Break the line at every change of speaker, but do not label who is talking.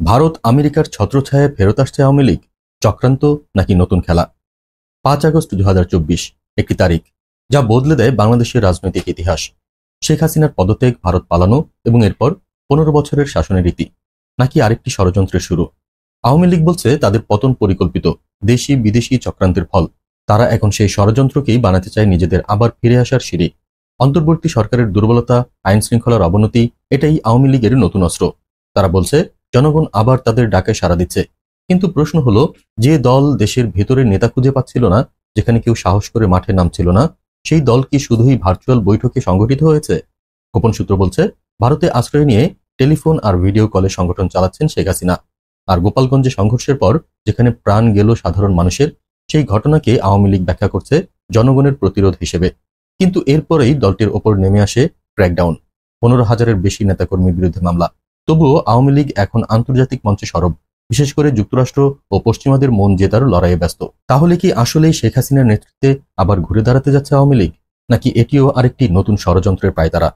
ভারত আমেরিকার ছত্রছায়ায় ফেরত আসছে আওয়ামী লীগ, চক্রান্ত নাকি নতুন খেলা? ৫ আগস্ট ২০২৪ একটি তারিখ যা বদলে দেয় বাংলাদেশের রাজনৈতিক ইতিহাস। শেখ হাসিনার পদত্যাগ, ভারত পালানো এবং এরপর ১৫ বছরের শাসনের রীতি, নাকি আরেকটি ষড়যন্ত্রের শুরু? আওয়ামী লীগ বলছে তাদের পতন পরিকল্পিত দেশি বিদেশি চক্রান্তের ফল। তারা এখন সেই ষড়যন্ত্রকেই বানাতে চায় নিজেদের আবার ফিরে আসার সিঁড়ি। অন্তর্বর্তী সরকারের দুর্বলতা, আইন শৃঙ্খলার অবনতি, এটাই আওয়ামী লীগের নতুন অস্ত্র। তারা বলছে জনগণ আবার তাদের ডাকে সাড়া দিচ্ছে। কিন্তু প্রশ্ন হলো, যে দল দেশের ভেতরে নেতা খুঁজে পাচ্ছিল না, যেখানে কেউ সাহস করে মাঠে নামছিল না, সেই দল কি শুধুই ভার্চুয়াল বৈঠকে সংগঠিত হয়েছে? গোপন সূত্র বলছে ভারতে আশ্রয় নিয়ে টেলিফোন আর ভিডিও কলে সংগঠন চালাচ্ছেন শেখ হাসিনা। আর গোপালগঞ্জে সংঘর্ষের পর যেখানে প্রাণ গেল সাধারণ মানুষের, সেই ঘটনাকে আওয়ামী লীগ ব্যাখ্যা করছে জনগণের প্রতিরোধ হিসেবে। কিন্তু এরপরেই দলটির ওপর নেমে আসে ক্র্যাকডাউন, ১৫,০০০-এর বেশি নেতাকর্মীর বিরুদ্ধে মামলা। তবুও আওয়ামী লীগ এখন আন্তর্জাতিক মঞ্চে সরব, বিশেষ করে যুক্তরাষ্ট্র ও পশ্চিমাদের মন জেতার লড়াইয়ে ব্যস্ত। তাহলে কি আসলেই শেখ হাসিনার নেতৃত্বে আবার ঘুরে দাঁড়াতে যাচ্ছে আওয়ামী লীগ, নাকি এটিও আরেকটি নতুন ষড়যন্ত্রের পায়তারা?